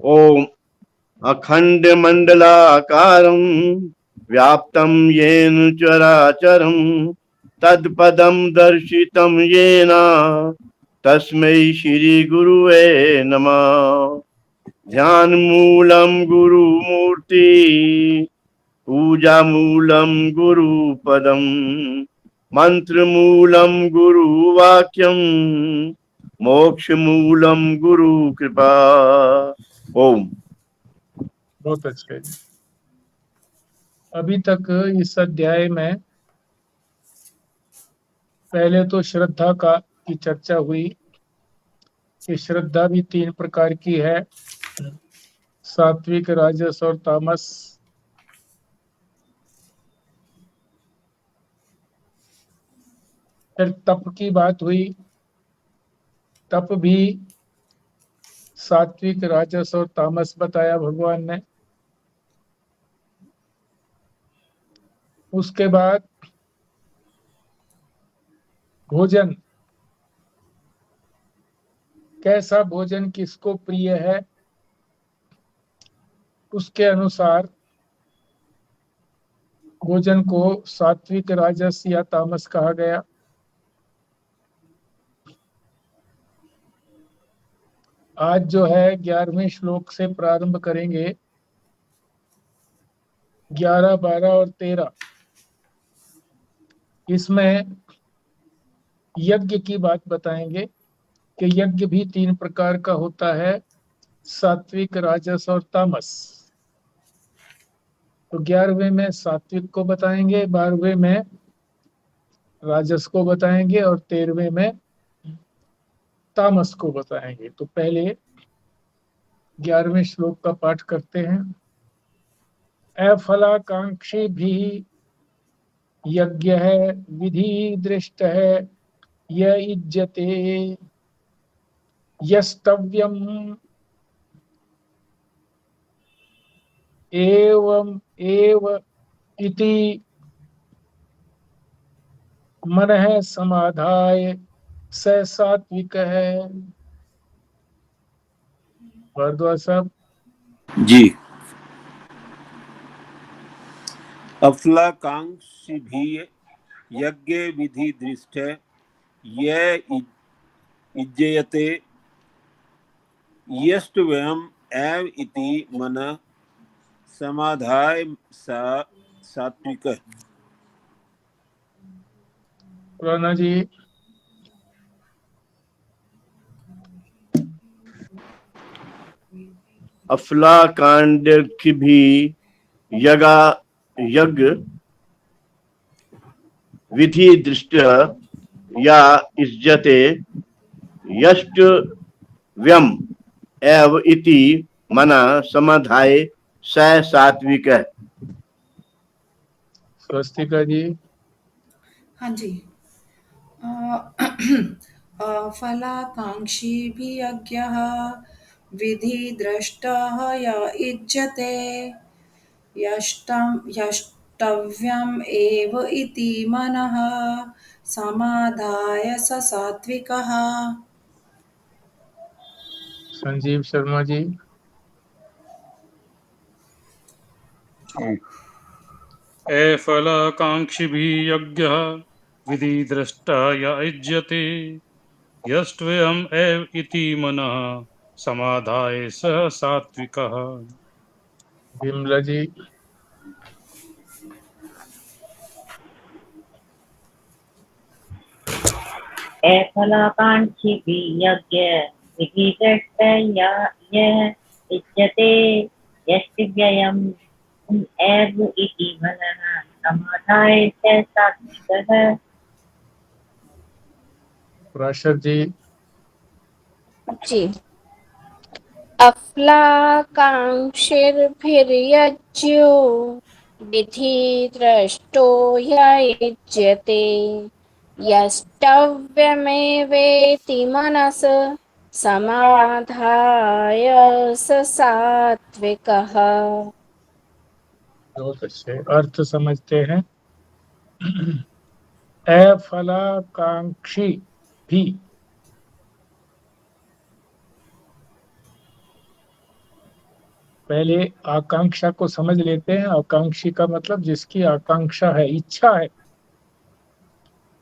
ओम अखंडमंडलाकारं व्याप्तं येन चराचरं तत्पदं दर्शितं येन तस्मै श्री गुरुवे नमः। ध्यान मूलं गुरु मूर्ति पूजा मूलं गुरुपदं मंत्र मूलं गुरु वाक्यं मोक्ष मूलं गुरु कृपा। ओम। बहुत अच्छे। अभी तक इस अध्याय में पहले तो श्रद्धा का की चर्चा हुई कि श्रद्धा भी 3 प्रकार की है, सात्विक, राजस और तामस। फिर तप की बात हुई, तप भी सात्विक, राजस और तामस बताया भगवान ने। उसके बाद भोजन, कैसा भोजन किसको प्रिय है, उसके अनुसार भोजन को सात्विक, राजस या तामस कहा गया। आज जो है 11वें श्लोक से प्रारंभ करेंगे। 11, 12 और 13 इसमें यज्ञ की बात बताएंगे कि यज्ञ भी 3 प्रकार का होता है, सात्विक, राजस और तामस। तो 11वें में सात्विक को बताएंगे, 12वें में राजस को बताएंगे और 13वें में तामस को बताएंगे। तो पहले 11वें श्लोक का पाठ करते हैं। अफलाकांक्षी भी यज्ञ है विधि दृष्ट है य इज्जते यस्तव्यम एवं एव इति मनः समाधाय स सात्विक है। भारद्वाज साहब। जी। अफलाकांक्षी भी यज्ञ विधि दृष्ट ये इज्जयते यष्ट्वयम् एव इति मनः समाधाय सा सात्विक। राणा जी। अफला कांड की भी यज्ञ विधि दृष्टि या इज्जते यष्टव्यम एव इति मना समाधाय स सात्विक है। स्वस्तिका जी। हाँ जी। फलाकांक्षी भी यज्ञः विधि दृष्टः य इज्जते यष्टव्यम् एव इति मनः समाधाय स सात्विकः। संजीव शर्मा जी। अफलाकांक्षिभिः यज्ञः विधि दृष्टा य युज्यते यष्ट्वयम् एव इति मनः समाधाय सः सात्विकः। विमला जी। अफलाकांक्षिभिः यज्ञः विधि दृष्टा य युज्यते यष्ट्वयम् एव इति मनः समाधाय स सात्विकः। प्राशर जी। जी। अफलाकांक्षिभिर्यज्ञो विधि दृष्टो य युज्यते यष्टव्यमेवेति मनस समाधाय स सात्विकः। बहुत अच्छे अर्थ समझते हैं। अफलाकांक्षी भी पहले आकांक्षा को समझ लेते हैं। आकांक्षी का मतलब जिसकी आकांक्षा है, इच्छा है,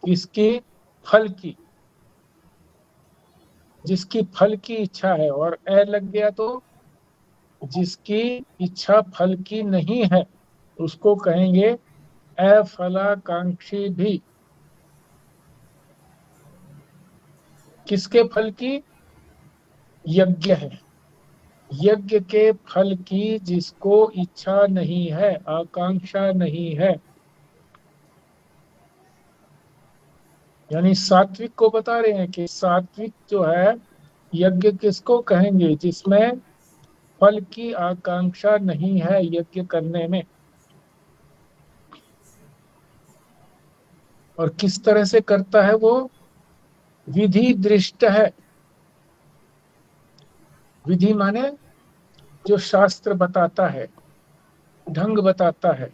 किसकी? फल की, जिसकी फल की इच्छा है। और ए लग गया तो जिसकी इच्छा फल की नहीं है उसको कहेंगे अफलाकांक्षी भी। किसके फल की? यज्ञ है, यज्ञ के फल की जिसको इच्छा नहीं है, आकांक्षा नहीं है। यानी सात्विक को बता रहे हैं कि सात्विक जो है, यज्ञ किसको कहेंगे? जिसमें फल की आकांक्षा नहीं है यज्ञ करने में। और किस तरह से करता है वो? विधि दृष्ट है। विधि माने जो शास्त्र बताता है, ढंग बताता है।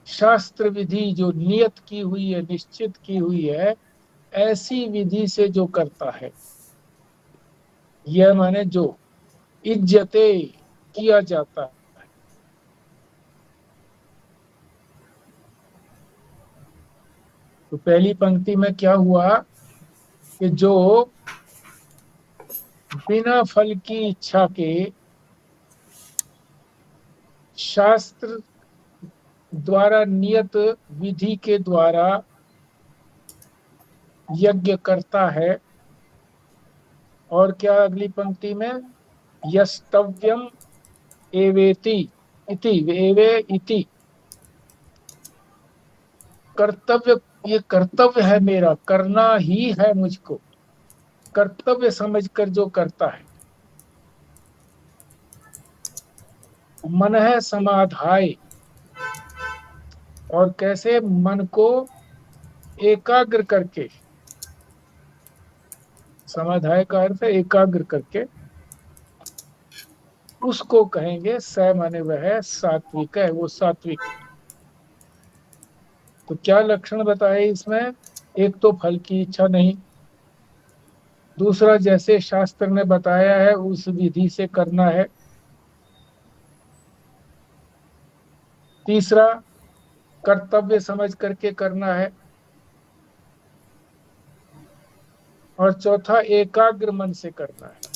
शास्त्र विधि जो नियत की हुई है, निश्चित की हुई है, ऐसी विधि से जो करता है, यह माने जो इज्जते किया जाता है। तो पहली पंक्ति में क्या हुआ कि जो बिना फल की इच्छा के शास्त्र द्वारा नियत विधि के द्वारा यज्ञ करता है। और क्या अगली पंक्ति में? यस्तव्यम एवेति इति, एवे इति, कर्तव्य, ये कर्तव्य है मेरा, करना ही है मुझको, कर्तव्य समझकर जो करता है। मन है समाधाय, और कैसे? मन को एकाग्र करके, समाधाय का अर्थ है एकाग्र करके, उसको कहेंगे स माने वह है सात्विक है, वो सात्विक। तो क्या लक्षण बताए इसमें? एक तो फल की इच्छा नहीं, दूसरा जैसे शास्त्र ने बताया है उस विधि से करना है, तीसरा कर्तव्य समझ करके करना है, और चौथा एकाग्र मन से करना है।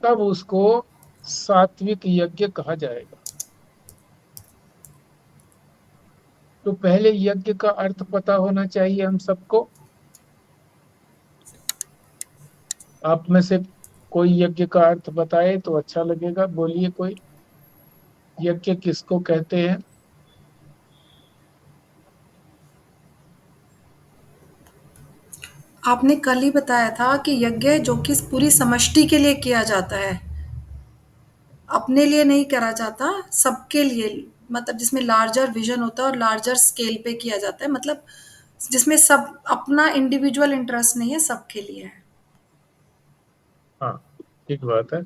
तब उसको सात्विक यज्ञ कहा जाएगा। तो पहले यज्ञ का अर्थ पता होना चाहिए हम सबको। आप में से कोई यज्ञ का अर्थ बताए तो अच्छा लगेगा। बोलिए कोई, यज्ञ किसको कहते हैं? आपने कल ही बताया था कि यज्ञ जो कि पूरी समष्टि के लिए किया जाता है, अपने लिए नहीं करा जाता, सबके लिए, मतलब जिसमें लार्जर विजन होता है और लार्जर स्केल पे किया जाता है, मतलब जिसमें सब अपना इंडिविजुअल इंटरेस्ट नहीं है, सबके लिए है। हाँ, ठीक बात है।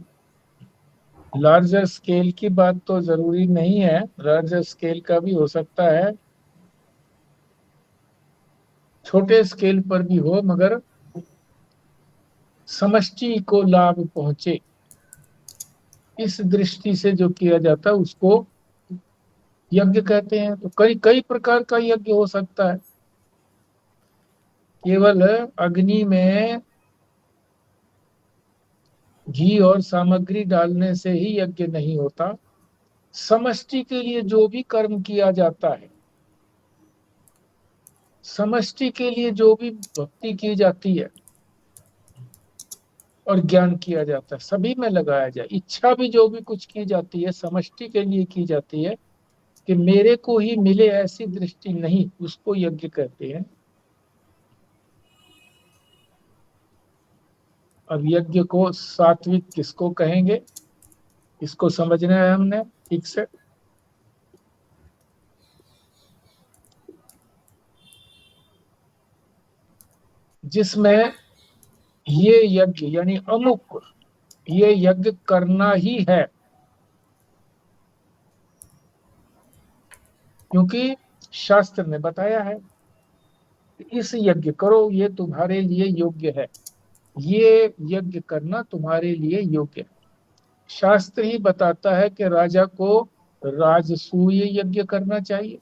लार्जर स्केल की बात तो जरूरी नहीं है, लार्जर स्केल का भी हो सकता है, छोटे स्केल पर भी हो, मगर समष्टि को लाभ पहुंचे इस दृष्टि से जो किया जाता है उसको यज्ञ कहते हैं। तो कई कई प्रकार का यज्ञ हो सकता है। केवल अग्नि में घी और सामग्री डालने से ही यज्ञ नहीं होता। समष्टि के लिए जो भी कर्म किया जाता है, समष्टि के लिए जो भी भक्ति की जाती है और ज्ञान किया जाता है, सभी में लगाया जाए। इच्छा भी जो भी कुछ की जाती है समष्टि के लिए की जाती है, कि मेरे को ही मिले ऐसी दृष्टि नहीं, उसको यज्ञ कहते हैं। अब यज्ञ को सात्विक किसको कहेंगे, इसको समझना है हमने ठीक से। जिसमें ये यज्ञ यानी अमुक ये यज्ञ करना ही है, क्योंकि शास्त्र ने बताया है इस यज्ञ करो, ये तुम्हारे लिए योग्य है, ये यज्ञ करना तुम्हारे लिए योग्य है। शास्त्र ही बताता है कि राजा को राजसूय यज्ञ करना चाहिए,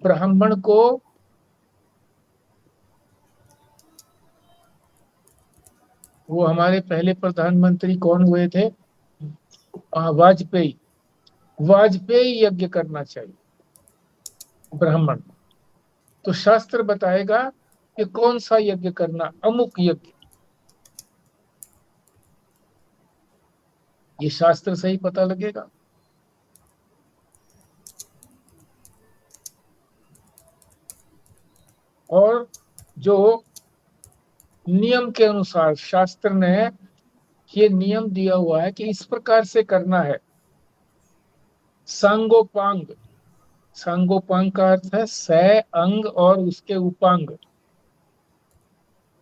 ब्राह्मण को वो हमारे पहले प्रधानमंत्री कौन हुए थे, वाजपेयी, वाजपेयी यज्ञ करना चाहिए ब्राह्मण। तो शास्त्र बताएगा कि कौन सा यज्ञ करना, अमुक यज्ञ। ये शास्त्र से ही पता लगेगा। और जो नियम के अनुसार शास्त्र ने ये नियम दिया हुआ है कि इस प्रकार से करना है, सांगोपांग। सांगोपांग का अर्थ है सह अंग और उसके उपांग।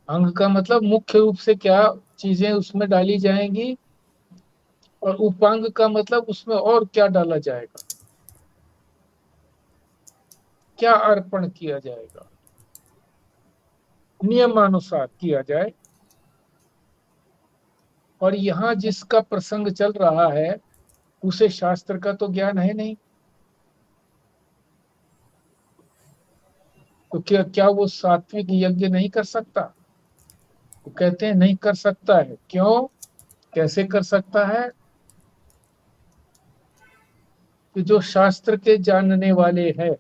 अंग का मतलब मुख्य रूप से क्या चीजें उसमें डाली जाएंगी, और उपांग का मतलब उसमें और क्या डाला जाएगा, क्या अर्पण किया जाएगा, नियमानुसार किया जाए। और यहाँ जिसका प्रसंग चल रहा है उसे शास्त्र का तो ज्ञान है नहीं, तो क्या वो सात्विक यज्ञ नहीं कर सकता? वो कहते हैं नहीं कर सकता है। क्यों, कैसे कर सकता है? कि जो शास्त्र के जानने वाले हैं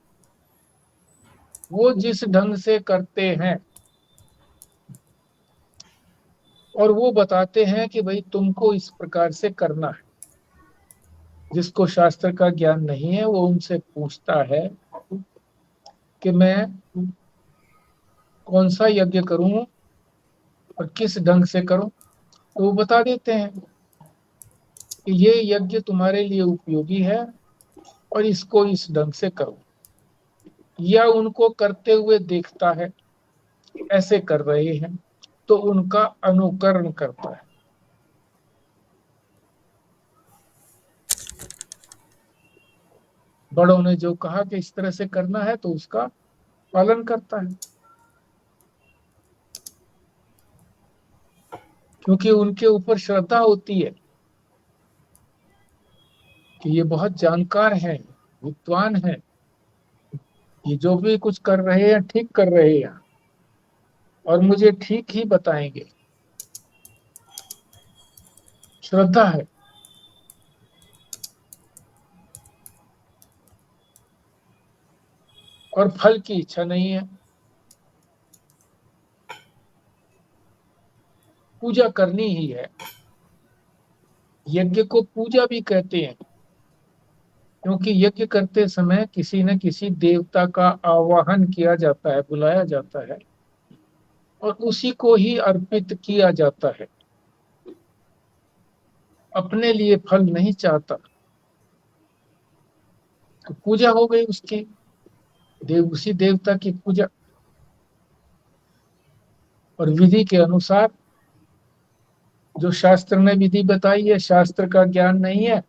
वो जिस ढंग से करते हैं और वो बताते हैं कि भाई तुमको इस प्रकार से करना है। जिसको शास्त्र का ज्ञान नहीं है वो उनसे पूछता है कि मैं कौन सा यज्ञ करूं और किस ढंग से करूं, तो वो बता देते हैं कि ये यज्ञ तुम्हारे लिए उपयोगी है और इसको इस ढंग से करो। या उनको करते हुए देखता है ऐसे कर रहे हैं तो उनका अनुकरण करता है। बड़ों ने जो कहा कि इस तरह से करना है तो उसका पालन करता है, क्योंकि उनके ऊपर श्रद्धा होती है कि ये बहुत जानकार हैं, विद्वान हैं, ये जो भी कुछ कर रहे हैं ठीक कर रहे हैं और मुझे ठीक ही बताएंगे। श्रद्धा है। और फल की इच्छा नहीं है, पूजा करनी ही है। यज्ञ को पूजा भी कहते हैं क्योंकि यज्ञ करते समय किसी न किसी देवता का आवाहन किया जाता है, बुलाया जाता है और उसी को ही अर्पित किया जाता है। अपने लिए फल नहीं चाहता, तो पूजा हो गई उसकी, उसी देवता की पूजा। और विधि के अनुसार जो शास्त्र ने विधि बताई है, शास्त्र का ज्ञान नहीं है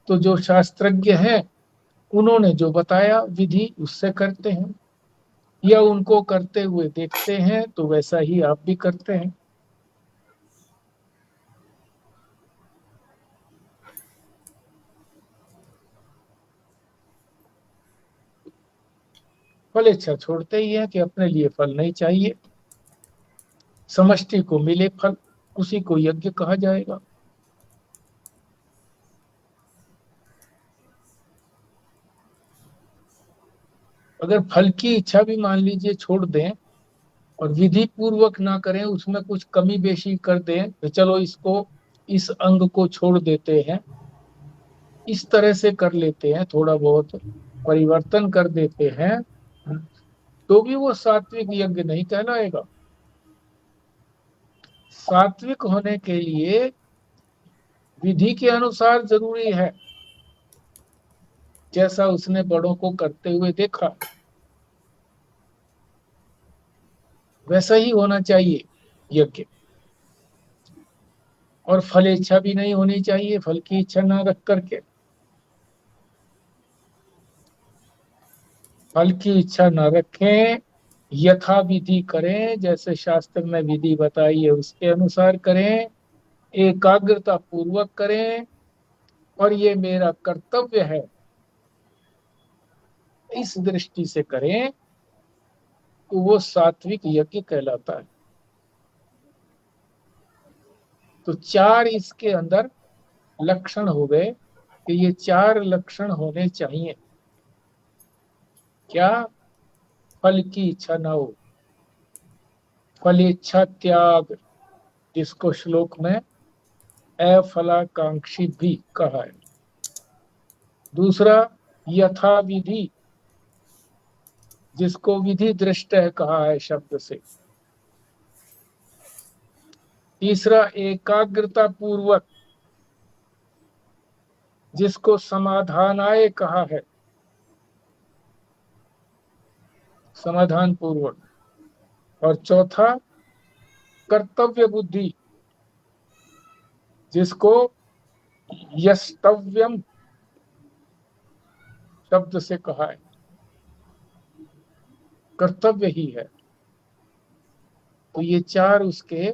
तो जो शास्त्रज्ञ हैं उन्होंने जो बताया विधि उससे करते हैं, या उनको करते हुए देखते हैं तो वैसा ही आप भी करते हैं। फल इच्छा छोड़ते ही है कि अपने लिए फल नहीं चाहिए, समष्टि को मिले फल, उसी को यज्ञ कहा जाएगा। अगर फल की इच्छा भी मान लीजिए छोड़ दें और विधि पूर्वक ना करें, उसमें कुछ कमी बेशी कर दें, तो चलो इसको, इस अंग को छोड़ देते हैं, इस तरह से कर लेते हैं, थोड़ा बहुत परिवर्तन कर देते हैं, तो भी वो सात्विक यज्ञ नहीं कहलाएगा। सात्विक होने के लिए विधि के अनुसार जरूरी है, जैसा उसने बड़ों को करते हुए देखा वैसा ही होना चाहिए यज्ञ। और फल इच्छा भी नहीं होनी चाहिए, फल की इच्छा ना रख करके, फल की इच्छा ना रखें, यथा विधि करें, जैसे शास्त्र में विधि बताई है उसके अनुसार करें। एकाग्रता पूर्वक करें और ये मेरा कर्तव्य है, इस दृष्टि से करें तो वो सात्विक यज्ञ कहलाता है। तो चार इसके अंदर लक्षण हो गए कि ये चार लक्षण होने चाहिए। क्या? फल की इच्छा न हो, फलेच्छा त्याग, जिसको श्लोक में अफलाकांक्षी भी कहा है। दूसरा यथा विधि, जिसको विधि दृष्ट कहा है शब्द से। तीसरा एकाग्रता पूर्वक, जिसको समाधानाय कहा है, समाधान पूर्वक। और चौथा कर्तव्य बुद्धि, जिसको यस्तव्यम शब्द से कहा है, कर्तव्य ही है। तो ये चार उसके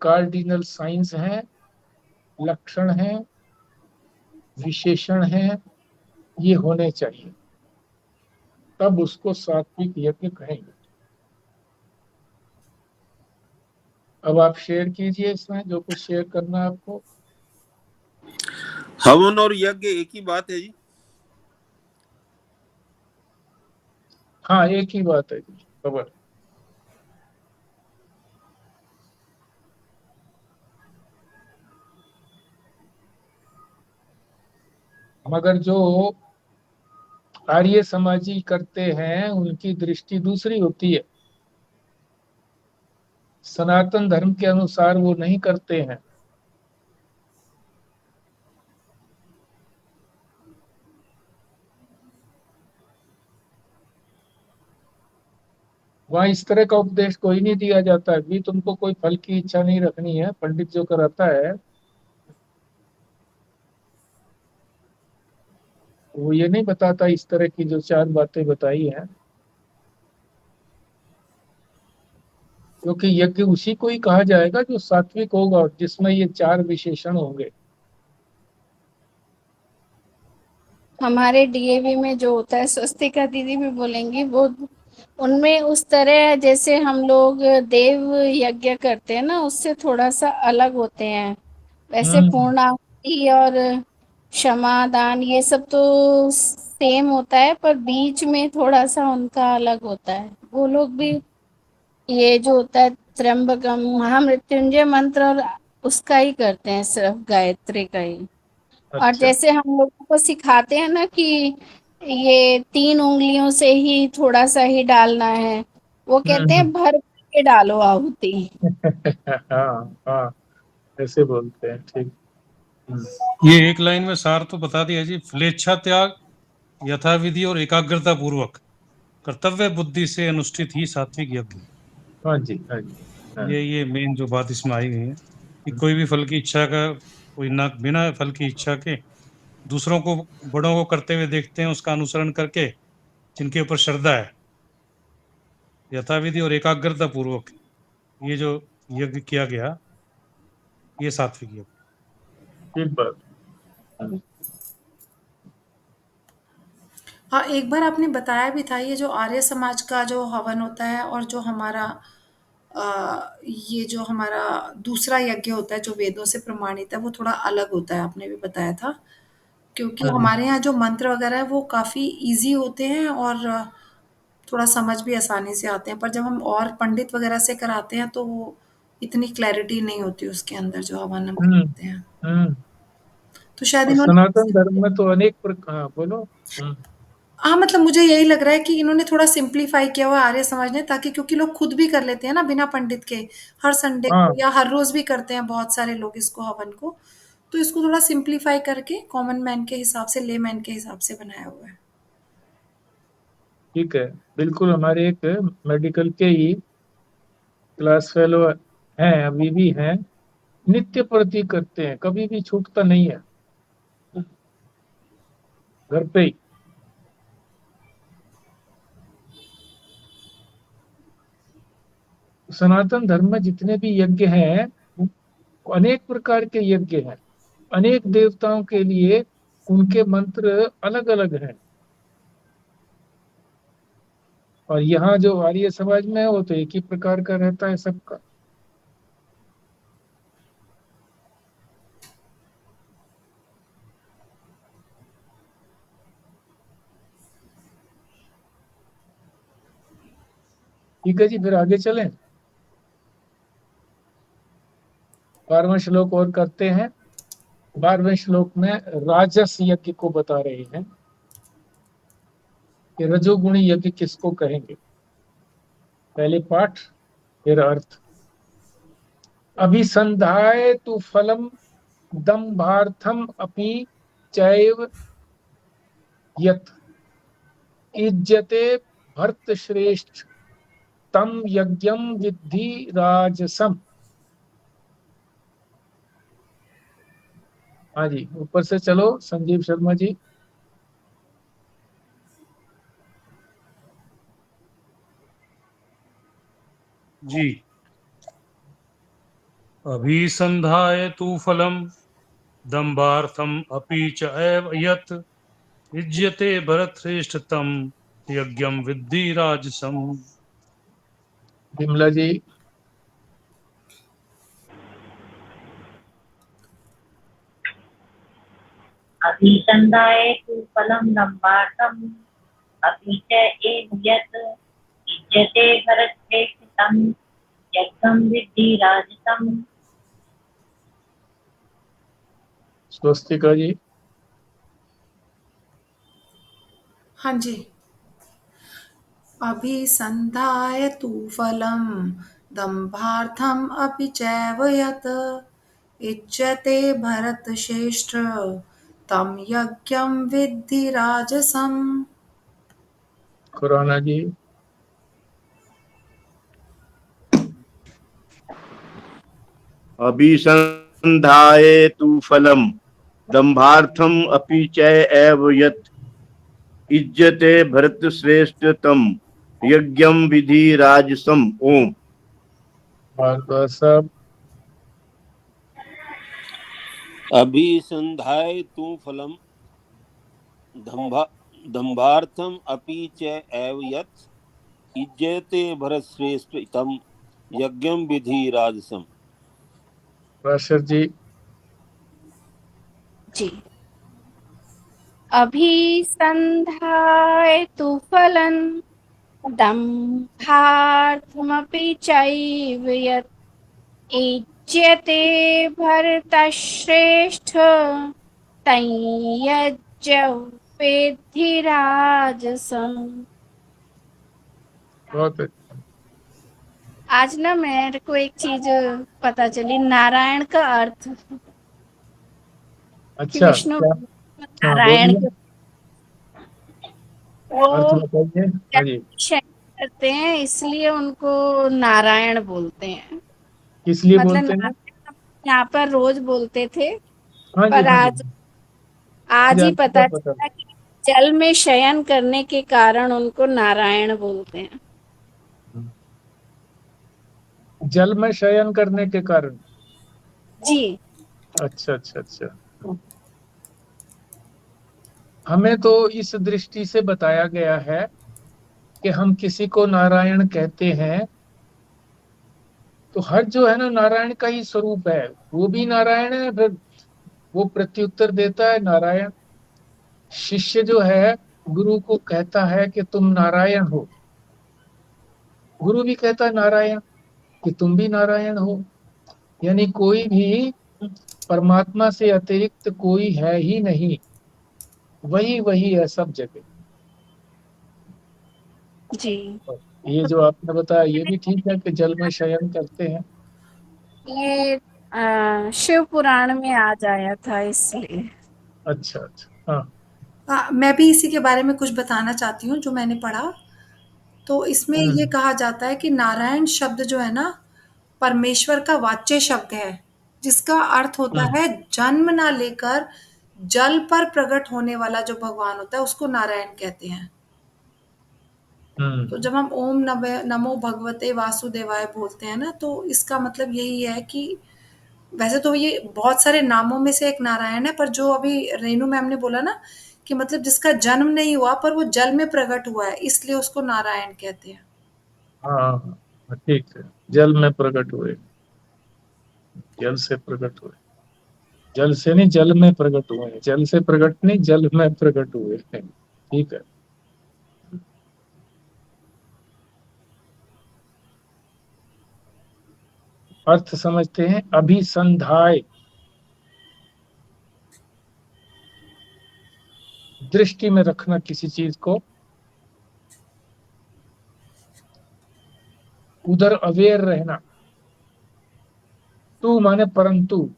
कार्डिनल साइंस हैं, लक्षण हैं, विशेषण हैं, ये होने चाहिए, तब उसको सात्विक यज्ञ कहेंगे। अब आप शेयर कीजिए इसमें जो कुछ शेयर करना है आपको। हवन और यज्ञ एक ही बात है जी? हाँ, एक ही बात है जी, खबर। मगर जो आर्य समाजी करते हैं उनकी दृष्टि दूसरी होती है, सनातन धर्म के अनुसार वो नहीं करते हैं। वहाँ इस तरह का उपदेश कोई नहीं दिया जाता है भी तुमको कोई फल की इच्छा नहीं रखनी है। पंडित जो कराता है वो ये नहीं बताता इस तरह की जो चार बातें बताई हैं, क्योंकि यज्ञ उसी को ही कहा जाएगा जो सात्विक होगा और जिसमें ये चार विशेषण होंगे। हमारे डीएवी में जो होता है, स्वस्तिका दीदी भी बोलेंगी, वो उनमें उस तरह जैसे हम लोग देव यज्ञ करते हैं ना, उससे थोड़ा सा अलग होते हैं। वैसे हम्म पूर्णाहुति और क्षमा दान ये सब तो सेम होता है, पर बीच में थोड़ा सा उनका अलग होता है। वो लोग भी ये जो होता है त्र्यंबकम महामृत्युंजय मंत्र और उसका ही करते हैं, सिर्फ गायत्री का ही। और अच्छा। जैसे हम लोगों को सिखाते हैं ना कि ये 3 उंगलियों से ही थोड़ा सा ही डालना है, वो कहते हैं हम्म भर के डालो आहुति। हाँ हाँ, ऐसे बोलते हैं, ठीक। हम्म, ये एक लाइन में सार तो बता दिया जी। फलेच्छा त्याग, यथाविधि और एकाग्रता पूर्वक कर्तव्य बुद्धि से अनुष्ठित ही सात्विक यज्ञ। हाँ जी, हाँ जी, हाँ। ये मेन जो बात इसमें आई गई है कि कोई भी फल की इच्छा का, कोई ना बिना फल की इच्छा के दूसरों को, बड़ों को करते हुए देखते हैं, उसका अनुसरण करके जिनके ऊपर श्रद्धा है, यथाविधि और एकाग्रता पूर्वक ये जो यज्ञ किया गया, ये सात्विक यज्ञ। ठीक बात। हाँ, एक बार आपने बताया भी था ये जो आर्य समाज का जो हवन होता है और जो हमारा ये जो हमारा दूसरा यज्ञ होता है जो वेदों से प्रमाणित है वो थोड़ा अलग होता है, आपने भी बताया था। क्योंकि हमारे यहाँ जो मंत्र वगैरह है वो काफ़ी इजी होते हैं और थोड़ा समझ भी आसानी से आते हैं, पर जब हम और पंडित वगैरह से कराते हैं तो वो इतनी क्लैरिटी नहीं होती उसके अंदर जो हवन हम हम्म कराते हैं। हम्म तो शायद और इन्होंने, सनातन धर्म में तो अनेक प्रकार, हाँ बोलो। हाँ, मतलब मुझे यही लग रहा है कि इन्होंने थोड़ा सिंप्लीफाई किया हुआ है आर्य समाज ने, ताकि क्योंकि लोग खुद भी कर लेते हैं ना बिना पंडित के, हर संडे को हाँ, या हर रोज भी करते हैं बहुत सारे लोग इसको हवन को। तो इसको थोड़ा सिंप्लीफाई करके कॉमन मैन के हिसाब से, ले मैन के हिसाब से बनाया हुआ है। ठीक है। बिल्कुल, हमारे एक मेडिकल के ही क्लास फेलो हैं, अभी भी हैं, नित्य प्रति करते हैं, कभी भी छूटता नहीं है, घर पे ही। सनातन धर्म में जितने भी यज्ञ हैं अनेक प्रकार के यज्ञ हैं, अनेक देवताओं के लिए उनके मंत्र अलग अलग हैं। और यहाँ जो आर्य समाज में है वो तो एक ही प्रकार का रहता है सबका। ठीक है जी, फिर आगे चलें। 12वां श्लोक और करते हैं। 12वें श्लोक में राजस यज्ञ को बता रहे हैं कि रजोगुणी यज्ञ किसको कहेंगे। पहले पाठ फिर अर्थ। अभिसंधाय तु फलम दंभार्थम अपि चैव यत् इज्जते भर्त श्रेष्ठ तम यज्ञम विद्धि राजसम। हाँ जी, ऊपर से चलो संजीव शर्मा जी। जी। अभिसंधाय तु फलम दंभार्थम अपि च एव यत् युज्यते भरतश्रेष्ठ तम यज्ञम विद्धि राजसम। विमला जी। अभिसन्धाय तु फलं दम्भार्थम् अपि च एव यत् युज्यते भरतश्रेष्ठ तं यज्ञं विद्धि राजसम्। स्वस्तिका जी। हाँ जी। अभिसन्धाय तु फलं दम्भार्थम् अपि चैव यत् इच्छते भरतश्रेष्ठ तं यज्ञं विद्धि राजसम्। खुराना जी। अभिसंधाये तु फलम दंभार्थम अपि च एव यत् इज्जते भरत श्रेष्ठ तम यज्ञम विधि राजसम। ओम। भारद्वाज साहब। अभिसंधाय तु फलम दंभार्थम अपि च एव यत् इज्जते भरतश्रेष्ठ तं यज्ञं विधि राजसम। राशर जी। जी। अभिसन्धाय तु फलं दम्भार्थमपि चैव यत् इज्यते भरतश्रेष्ठ तं यज्ञं विद्धि राजसम्। बहुत अच्छा। आज ना मेरे को एक चीज पता चली, नारायण का अर्थ कि अच्छा विष्णु क्या? हाँ नारायण बोलिए, के वो अर्थ बताइए। हाँ जी। शयन करते हैं इसलिए उनको नारायण बोलते हैं। किस लिए मतलब बोलते हैं? नारायण यहाँ पर रोज बोलते थे, हाँ जी पर हाँ जी। आज मुझे ही अर्थ का पता पता। चला कि जल में शयन करने के कारण उनको नारायण बोलते हैं। जल में शयन करने के कारण। जी। अच्छा अच्छा अच्छा। हमें तो इस दृष्टि से बताया गया है कि हम किसी को नारायण कहते हैं तो हर जो है ना नारायण का ही स्वरूप है, वो भी नारायण है। फिर वो प्रत्युत्तर देता है नारायण। शिष्य जो है गुरु को कहता है कि तुम नारायण हो, गुरु भी कहता है नारायण कि तुम भी नारायण हो। यानी कोई भी परमात्मा से अतिरिक्त कोई है ही नहीं, वही वही है सब जगह। जी। ये जो आपने बताया ये भी ठीक है कि जल में शयन करते हैं। ये शिव पुराण में आ जाया था इसलिए। अच्छा अच्छा। हाँ। मैं भी इसी के बारे में कुछ बताना चाहती हूँ जो मैंने पढ़ा। तो इसमें ये हम्म कहा जाता है कि नारायण शब्द जो है ना परमेश्वर का वाच्य शब्द है, जिसका अर्थ होता हम्म है जन्म ना लेकर जल पर प्रकट होने वाला जो भगवान होता है उसको नारायण कहते हैं। तो हम्म। जब हम ओम नमो भगवते वासुदेवाय बोलते हैं ना तो इसका मतलब यही है कि वैसे तो ये बहुत सारे नामों में से एक नारायण है, पर जो अभी रेनू मैम ने बोला ना कि मतलब जिसका जन्म नहीं हुआ पर वो जल में प्रकट हुआ है, इसलिए उसको नारायण कहते हैं। हाँ हाँ, ठीक है, जल में प्रकट हुए, जल से प्रकट हुए, जल से नहीं जल में प्रकट हुए, जल से प्रकट नहीं जल में प्रकट हुए, ठीक है। अर्थ समझते हैं। अभिसंधाय, दृष्टि में रखना किसी चीज को, उधर अवेयर रहना। तू माने परंतु,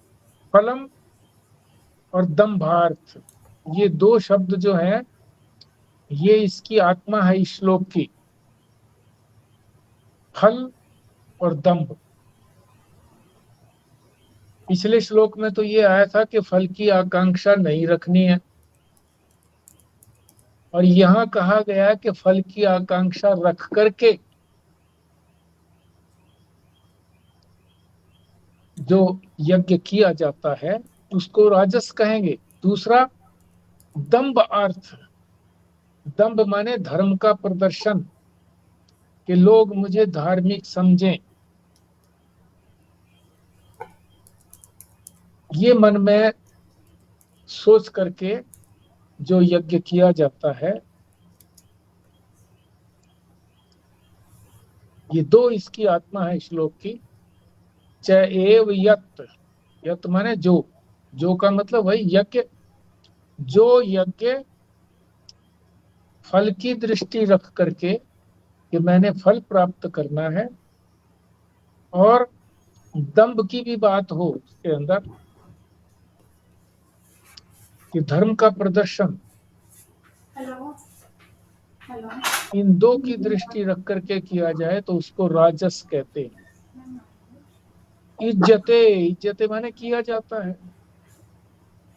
फलम और दम्भार्थ, ये दो शब्द जो है ये इसकी आत्मा है इस श्लोक की, फल और दम्भ। पिछले श्लोक में तो ये आया था कि फल की आकांक्षा नहीं रखनी है, और यहां कहा गया है कि फल की आकांक्षा रख करके जो यज्ञ किया जाता है उसको राजस कहेंगे। दूसरा दंभ अर्थ, दंभ माने धर्म का प्रदर्शन, कि लोग मुझे धार्मिक समझें, ये मन में सोच करके जो यज्ञ किया जाता है, ये दो इसकी आत्मा है श्लोक की। च एव यत्, यत् माने जो का मतलब वही यज्ञ, जो यज्ञ फल की दृष्टि रख करके कि मैंने फल प्राप्त करना है, और दंभ की भी बात हो उसके अंदर कि धर्म का प्रदर्शन, इन दो की दृष्टि रख करके किया जाए तो उसको राजस कहते हैं। इज्जते माने किया जाता है।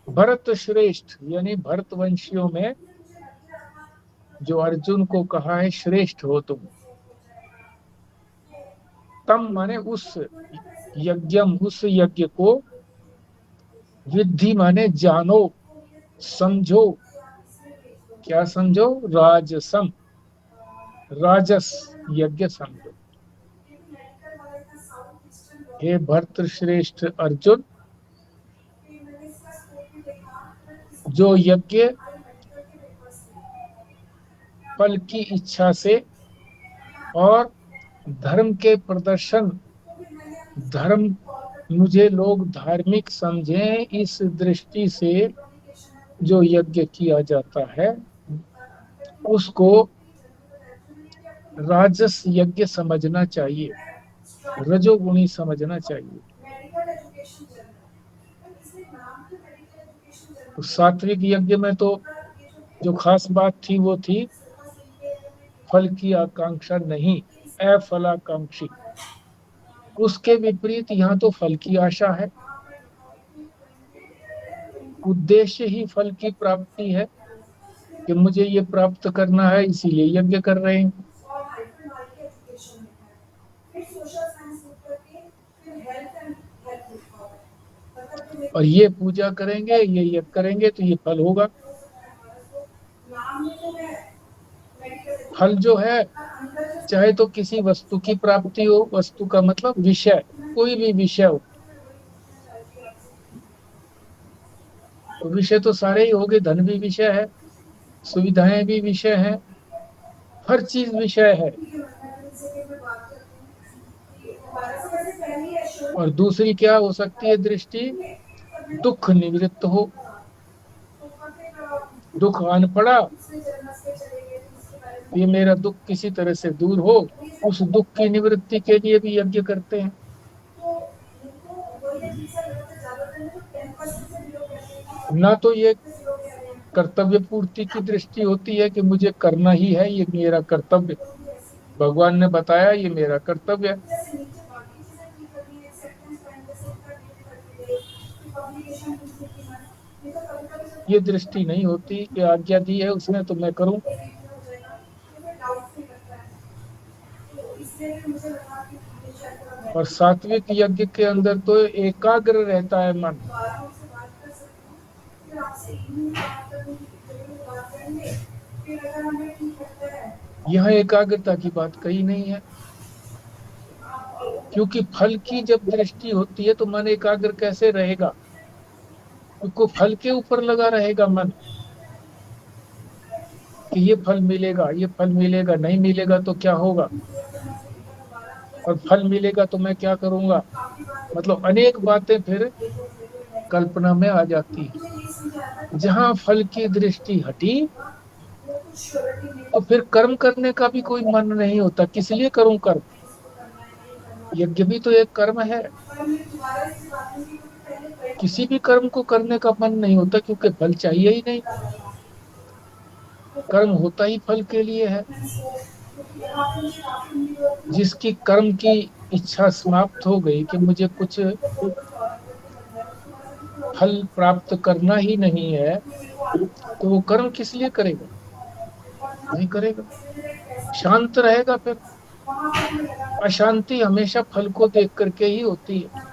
भरत श्रेष्ठ यानी भरतवंशियों में जो अर्जुन को कहा है श्रेष्ठ हो तुम, तम माने उस यज्ञम, उस यज्ञ को, विद्धि माने जानो, समझो। क्या समझो? राजसम, राजस यज्ञ समझो। हे भरत श्रेष्ठ अर्जुन, जो यज्ञ फल की इच्छा से और धर्म के प्रदर्शन, धर्म मुझे लोग धार्मिक समझें इस दृष्टि से जो यज्ञ किया जाता है उसको राजस यज्ञ समझना चाहिए, रजोगुणी समझना चाहिए। तो सात्विक यज्ञ में तो जो खास बात थी वो थी फल की आकांक्षा नहीं, अफलाकांक्षी। उसके विपरीत यहाँ तो फल की आशा है, उद्देश्य ही फल की प्राप्ति है कि मुझे ये प्राप्त करना है, इसीलिए यज्ञ कर रहे हैं। और ये पूजा करेंगे, ये यज्ञ करेंगे तो ये फल होगा। फल जो है चाहे तो किसी वस्तु की प्राप्ति हो, वस्तु का मतलब विषय, कोई भी विषय हो, तो विषय तो सारे ही हो गए। धन भी विषय है, सुविधाएं भी विषय है, हर चीज विषय है। और दूसरी क्या हो सकती है दृष्टि? दुख निवृत्त हो, दुख आन पड़ा, ये मेरा दुख किसी तरह से दूर हो, उस दुख की निवृत्ति के लिए भी यज्ञ करते हैं। ना तो ये कर्तव्य पूर्ति की दृष्टि होती है कि मुझे करना ही है, ये मेरा कर्तव्य, भगवान ने बताया ये मेरा कर्तव्य है। ये दृष्टि नहीं होती कि आज्ञा दी है उसने तो मैं करूं। और सात्विक यज्ञ के अंदर तो एकाग्र रहता है मन। यह एकाग्रता की बात कही नहीं है, क्योंकि फल की जब दृष्टि होती है तो मन एकाग्र कैसे रहेगा, क्योंकि फल के ऊपर लगा रहेगा मन कि ये फल मिलेगा, ये फल मिलेगा, नहीं मिलेगा तो क्या होगा, और फल मिलेगा तो मैं क्या करूंगा। मतलब अनेक बातें फिर कल्पना में आ जाती है। जहां फल की दृष्टि हटी तो फिर कर्म करने का भी कोई मन नहीं होता। किस लिए करूं कर्म, यज्ञ भी तो एक कर्म है। किसी भी कर्म को करने का मन नहीं होता, क्योंकि फल चाहिए ही नहीं। कर्म होता ही फल के लिए है। जिसकी कर्म की इच्छा समाप्त हो गई कि मुझे कुछ फल प्राप्त करना ही नहीं है, तो वो कर्म किस लिए करेगा, नहीं करेगा, शांत रहेगा। फिर अशांति हमेशा फल को देख करके ही होती है।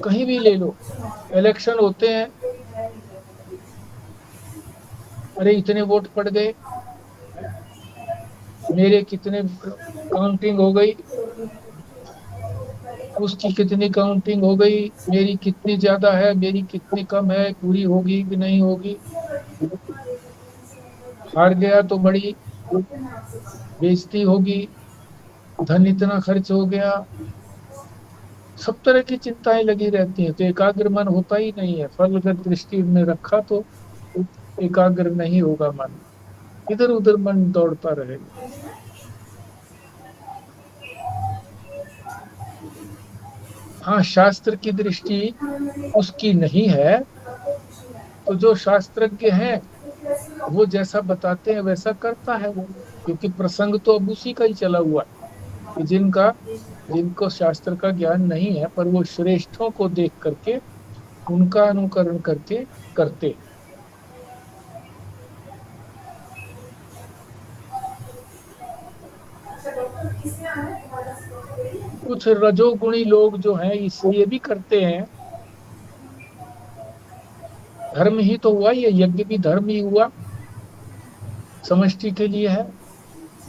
कहीं भी ले लो, इलेक्शन होते हैं, अरे इतने वोट पड़ गए, मेरे कितने काउंटिंग हो गई, उसकी कितनी काउंटिंग हो गई, मेरी कितनी ज्यादा है, मेरी कितनी कम है, पूरी होगी कि नहीं होगी। हार गया तो बड़ी बेइज्जती होगी, धन इतना खर्च हो गया, सब तरह की चिंताएं लगी रहती हैं। तो एकाग्र मन होता ही नहीं है। फल अगर दृष्टि में रखा तो एकाग्र नहीं होगा मन, इधर उधर मन दौड़ता रहेगा। हाँ, शास्त्र की दृष्टि उसकी नहीं है, तो जो शास्त्रज्ञ हैं वो जैसा बताते हैं वैसा करता है वो, क्योंकि प्रसंग तो अब उसी का ही चला हुआ है कि जिनको शास्त्र का ज्ञान नहीं है, पर वो श्रेष्ठों को देख करके उनका अनुकरण करके करते। कुछ रजोगुणी लोग जो हैं इसलिए भी करते हैं, धर्म ही तो हुआ, ये यज्ञ भी धर्म ही हुआ, समष्टि के लिए है,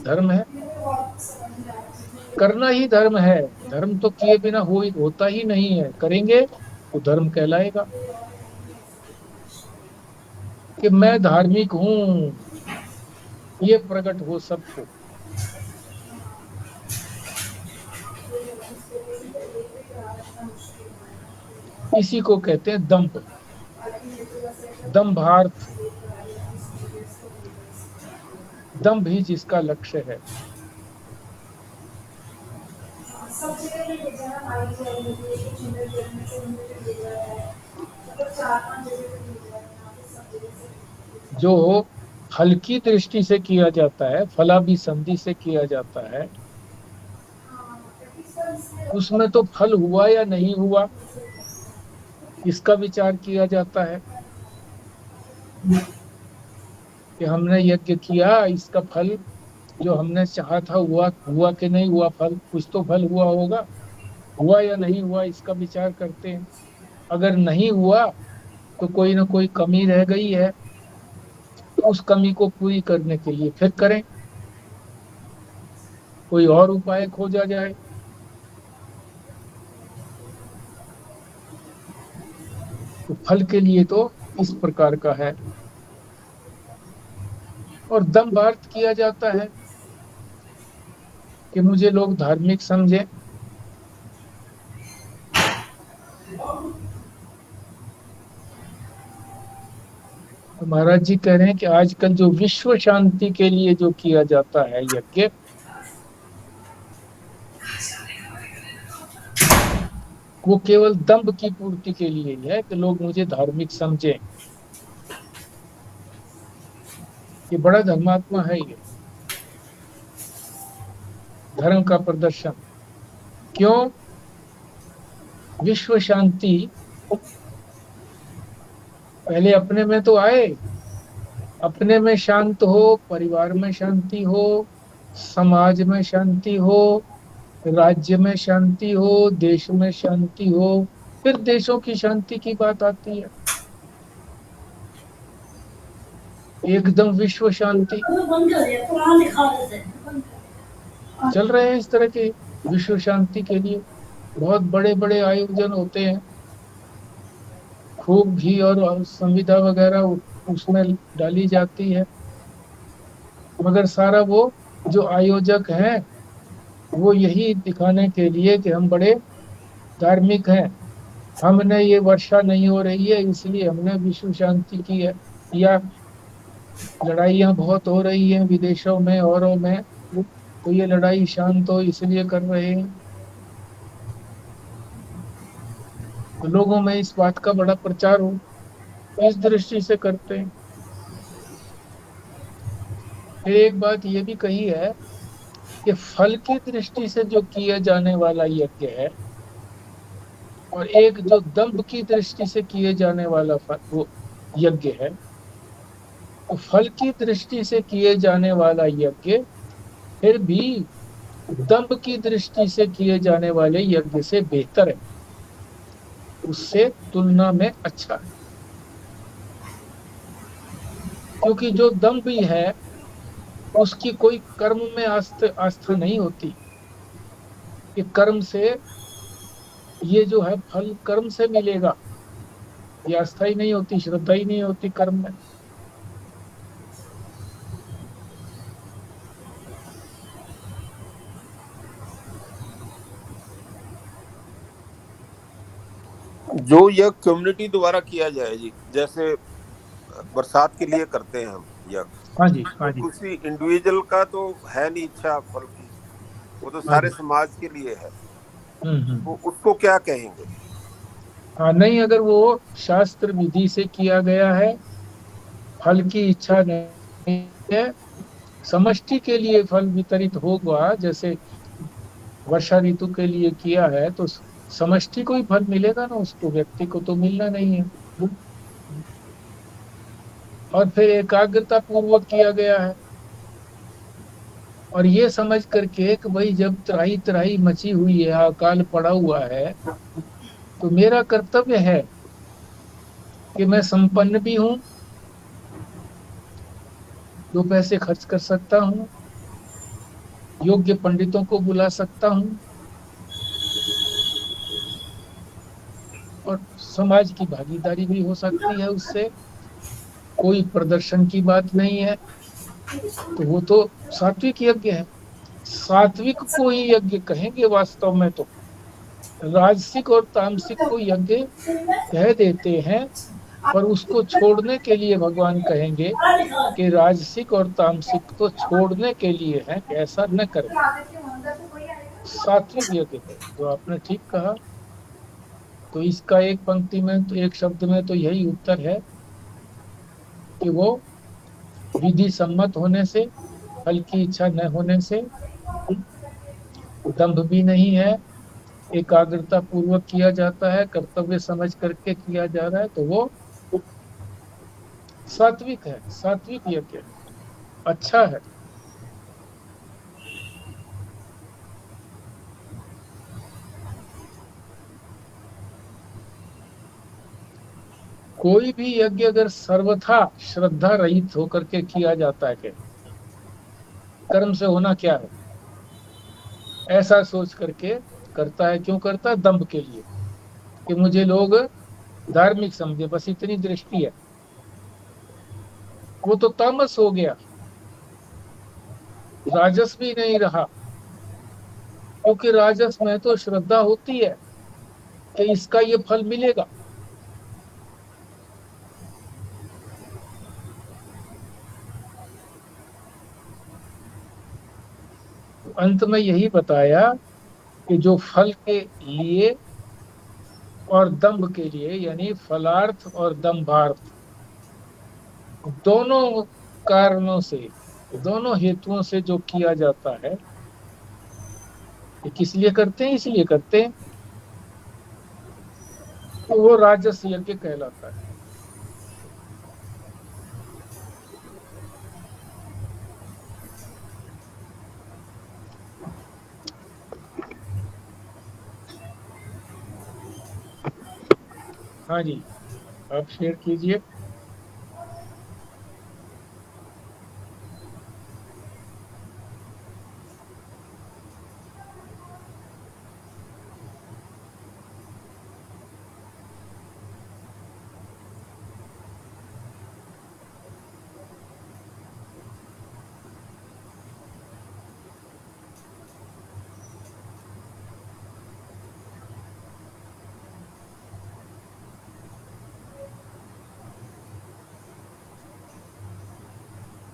धर्म है, करना ही धर्म है। धर्म तो किए बिना होता ही नहीं है, करेंगे तो धर्म कहलाएगा कि मैं धार्मिक हूं, ये प्रकट हो सबको। इसी को कहते हैं दंभ, दंभार्थ, दंभ ही जिसका लक्ष्य है। जो फल की दृष्टि से किया जाता है, फलाभिसंधि से किया जाता है, उसमें तो फल हुआ या नहीं हुआ इसका विचार किया जाता है कि हमने यज्ञ किया, इसका फल जो हमने चाहा था हुआ कि नहीं हुआ, फल कुछ तो फल हुआ होगा, हुआ या नहीं हुआ इसका विचार करते हैं। अगर नहीं हुआ तो कोई ना कोई कमी रह गई है, तो उस कमी को पूरी करने के लिए फिर करें, कोई और उपाय खोजा जाए। तो फल के लिए तो इस प्रकार का है। और दंभार्थ किया जाता है कि मुझे लोग धार्मिक समझें। तो महाराज जी कह रहे हैं कि आजकल जो विश्व शांति के लिए जो किया जाता है यज्ञ, वो केवल दंभ की पूर्ति के लिए ही है कि लोग मुझे धार्मिक समझें। ये बड़ा धर्मात्मा है, ये धर्म का प्रदर्शन। क्यों? विश्व शांति पहले अपने में तो आए, अपने में शांत हो, परिवार में शांति हो, समाज में शांति हो, राज्य में शांति हो, देश में शांति हो, फिर देशों की शांति की बात आती है। एकदम विश्व शांति चल रहे हैं इस तरह के विश्व शांति के लिए बहुत बड़े बड़े आयोजन होते हैं, खूब घी और संविदा वगैरह उसमें डाली जाती है, मगर सारा वो जो आयोजक हैं वो यही दिखाने के लिए कि हम बड़े धार्मिक हैं, हमने ये वर्षा नहीं हो रही है इसलिए हमने विश्व शांति की है, या लड़ाइयाँ बहुत हो रही हैं विदेशों में औरों में तो ये लड़ाई शांत हो इसलिए कर रहे हैं। तो लोगों में इस बात का बड़ा प्रचार हो, इस दृष्टि से करते हैं। फिर एक बात ये भी कही है कि फल की दृष्टि से जो किया जाने वाला यज्ञ है और एक जो दंभ की दृष्टि से किए जाने वाला वो यज्ञ है, तो फल की दृष्टि से किए जाने वाला यज्ञ फिर भी दंभ की दृष्टि से किए जाने वाले यज्ञ से बेहतर है, उससे तुलना में अच्छा है। क्योंकि जो दंभ है उसकी कोई कर्म में आस्था नहीं होती कि कर्म से ये जो है फल कर्म से मिलेगा, ये आस्था ही नहीं होती, श्रद्धा ही नहीं होती कर्म में। जो यज्ञ कम्युनिटी द्वारा किया जाए जी, जैसे बरसात के लिए करते हैं हम यज्ञ, हाँ जी, हाँ जी, किसी इंडिविजुअल का तो है नहीं इच्छा फल की, वो तो सारे समाज के लिए है, तो उसको क्या कहेंगे? हाँ नहीं, अगर वो शास्त्र विधि से किया गया है, फल की इच्छा नहीं है, समष्टि के लिए फल वितरित होगा, जैसे वर्षा ऋतु के लिए किया है तो समष्टि को ही फल मिलेगा ना, उसको व्यक्ति को तो मिलना नहीं है। और फिर एकाग्रता पूर्वक किया गया है और ये समझ करके कि भाई जब त्राही त्राही मची हुई है, अकाल पड़ा हुआ है, तो मेरा कर्तव्य है कि मैं संपन्न भी हूं, 2 पैसे खर्च कर सकता हूं, योग्य पंडितों को बुला सकता हूं और समाज की भागीदारी भी हो सकती है उससे, कोई प्रदर्शन की बात नहीं है। तो वो तो सात्विक यज्ञ है। सात्विक को ही यज्ञ कहेंगे वास्तव में, तो राजसिक और तामसिक को यज्ञ कह देते हैं, पर उसको छोड़ने के लिए भगवान कहेंगे कि राजसिक और तामसिक तो छोड़ने के लिए है, ऐसा न करें, सात्विक यज्ञ है। तो आपने ठीक कहा। तो इसका एक पंक्ति में तो एक शब्द में तो यही उत्तर है कि वो विधि सम्मत होने से, फल की इच्छा न होने से, दंभ भी नहीं है, एकाग्रता पूर्वक किया जाता है, कर्तव्य समझ करके किया जा रहा है, तो वो सात्विक है, सात्विक यज्ञ अच्छा है। कोई भी यज्ञ अगर सर्वथा श्रद्धा रहित होकर के किया जाता है कि कर्म से होना क्या है, ऐसा सोच करके करता है, क्यों करता है? दंभ के लिए, कि मुझे लोग धार्मिक समझे, बस इतनी दृष्टि है, वो तो तामस हो गया, राजस भी नहीं रहा। क्योंकि राजस में तो श्रद्धा होती है कि इसका ये फल मिलेगा, अंत में यही बताया कि जो फल के लिए और दंभ के लिए, यानी फलार्थ और दंभार्थ, दोनों कारणों से, दोनों हेतुओं से जो किया जाता है, किस लिए करते हैं? इसलिए करते हैं, तो वो राजस यज्ञ कहलाता है। हाँ जी, आप शेयर कीजिए।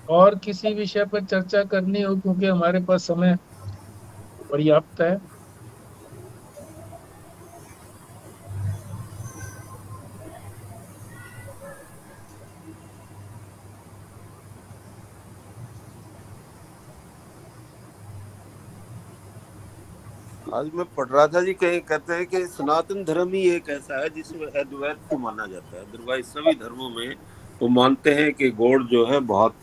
और किसी विषय पर चर्चा करनी हो, क्योंकि हमारे पास समय पर्याप्त है। आज मैं पढ़ रहा था जी, कहीं कहते हैं कि सनातन धर्म ही एक ऐसा है जिसमें अद्वैत को माना जाता है। अदरवाइज सभी धर्मों में वो मानते हैं कि गॉड जो है बहुत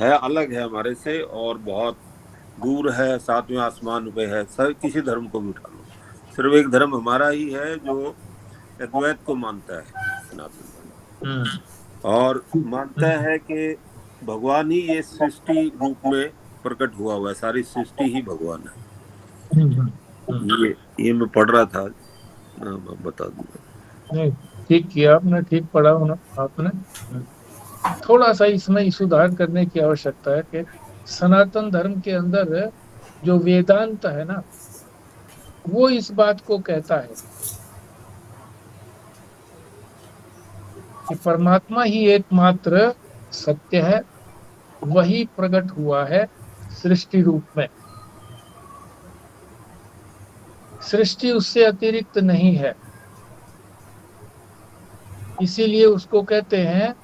है, अलग है हमारे से और बहुत दूर है, सातवें आसमान पे है। सर किसी धर्म को भी उठा लो, सिर्फ एक धर्म हमारा ही है जो अद्वैत को मानता है, सनातन धर्म। और मानता है कि भगवान ही ये सृष्टि रूप में प्रकट हुआ है, सारी सृष्टि ही भगवान है। ये मैं पढ़ रहा था, मैं बता दूंगा। नहीं, ठीक किया आपने, ठीक पढ़ा होना आपने। थोड़ा सा इसमें सुधार करने की आवश्यकता है कि सनातन धर्म के अंदर जो वेदांत है ना, वो इस बात को कहता है कि परमात्मा ही एकमात्र सत्य है, वही प्रकट हुआ है सृष्टि रूप में। सृष्टि उससे अतिरिक्त नहीं है, इसीलिए उसको कहते हैं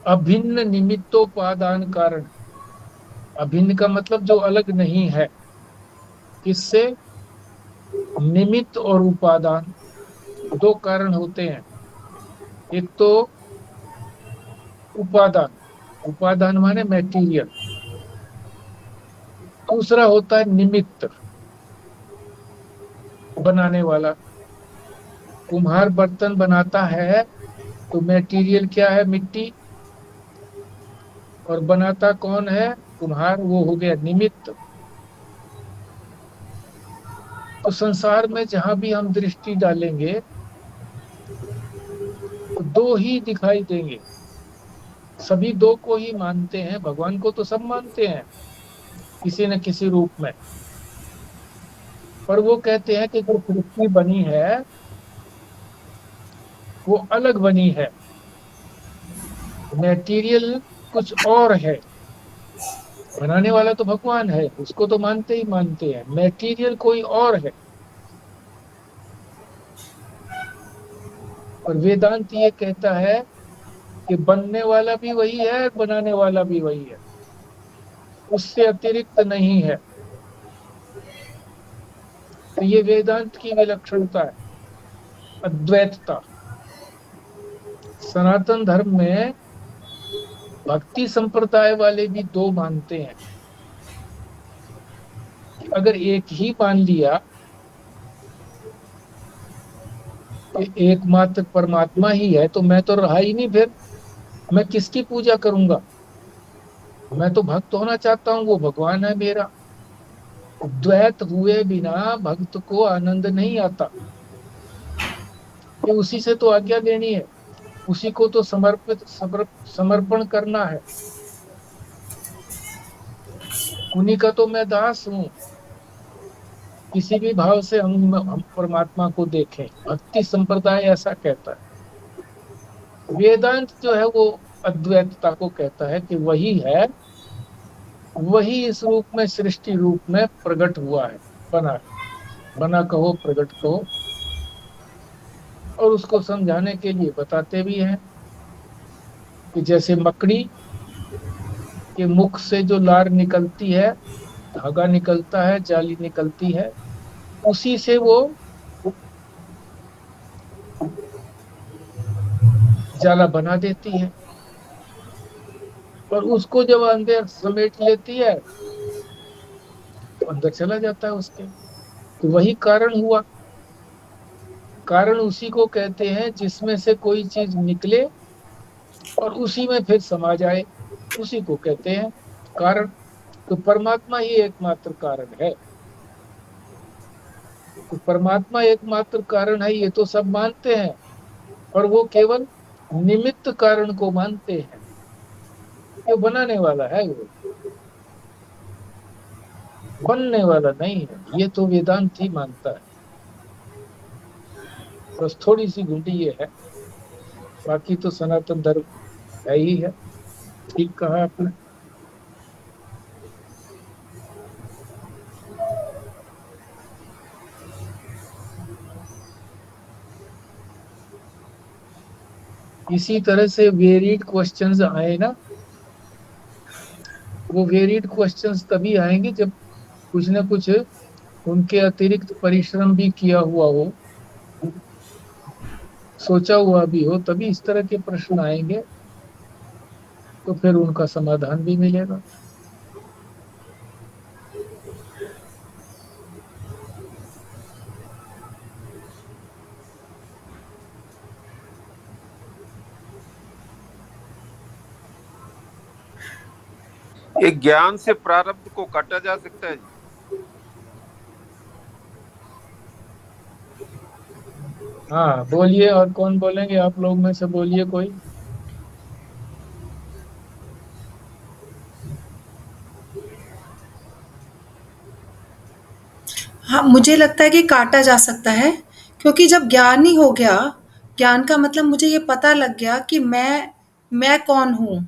अभिन्न निमित्तोपादान कारण। अभिन्न का मतलब जो अलग नहीं है, किससे? निमित्त और उपादान, दो कारण होते हैं। एक तो उपादान, उपादान माने मैटीरियल। दूसरा होता है निमित्त, बनाने वाला। कुम्हार बर्तन बनाता है तो मैटीरियल क्या है? मिट्टी। और बनाता कौन है? कुम्हार। वो हो गया निमित्त। तो संसार में जहां भी हम दृष्टि डालेंगे तो दो ही दिखाई देंगे। सभी दो को ही मानते हैं, भगवान को तो सब मानते हैं किसी न किसी रूप में। पर वो कहते हैं कि जो सृष्टि बनी है वो अलग बनी है, मैटीरियल कुछ और है। बनाने वाला तो भगवान है, उसको तो मानते ही मानते हैं, मैटीरियल कोई और है। और वेदांत ये कहता है कि बनने वाला भी वही है, बनाने वाला भी वही है, उससे अतिरिक्त नहीं है। तो ये वेदांत की विलक्षणता है, अद्वैतता। सनातन धर्म में भक्ति संप्रदाय वाले भी दो मानते हैं। अगर एक ही मान लिया कि एकमात्र परमात्मा ही है तो मैं तो रहा ही नहीं, फिर मैं किसकी पूजा करूंगा? मैं तो भक्त होना चाहता हूं, वो भगवान है मेरा। द्वैत हुए बिना भक्त को आनंद नहीं आता। ये उसी से तो आज्ञा लेनी है, उसी को तो समर्पण करना है। उन्हीं का तो मैं दास हूं। किसी भी भाव से हम परमात्मा को देखें, भक्ति संप्रदाय ऐसा कहता है। वेदांत जो है वो अद्वैतता को कहता है कि वही है, वही इस रूप में, सृष्टि रूप में प्रकट हुआ है, बना कहो, प्रकट कहो। और उसको समझाने के लिए बताते भी हैं कि जैसे मकड़ी के मुख से जो लार निकलती है, धागा निकलता है, जाली निकलती है, उसी से वो जाला बना देती है। और उसको जब अंदर समेट लेती है तो अंदर चला जाता है उसके। तो वही कारण हुआ कारण उसी को कहते हैं जिसमें से कोई चीज निकले और उसी में फिर समा जाए, उसी को कहते हैं कारण। तो परमात्मा ही एकमात्र कारण है। तो परमात्मा एकमात्र कारण है ये तो सब मानते हैं, और वो केवल निमित्त कारण को मानते हैं। ये बनाने वाला है, वो बनने वाला नहीं है, ये तो वेदांत ही मानता है। बस थोड़ी सी घुंडी ये है, बाकी तो सनातन धर्म है ही है। ठीक कहा आपने। इसी तरह से वेरिड क्वेश्चंस आए ना, वो वेरिड क्वेश्चंस तभी आएंगे जब कुछ न कुछ उनके अतिरिक्त परिश्रम भी किया हुआ हो, सोचा हुआ भी हो, तभी इस तरह के प्रश्न आएंगे, तो फिर उनका समाधान भी मिलेगा। ये ज्ञान से प्रारब्ध को काटा जा सकता है जी? हाँ बोलिए, और कौन बोलेंगे? आप लोग में से बोलिए कोई। हाँ, मुझे लगता है कि काटा जा सकता है, क्योंकि जब ज्ञान ही हो गया, ज्ञान का मतलब मुझे ये पता लग गया कि मैं कौन हूँ,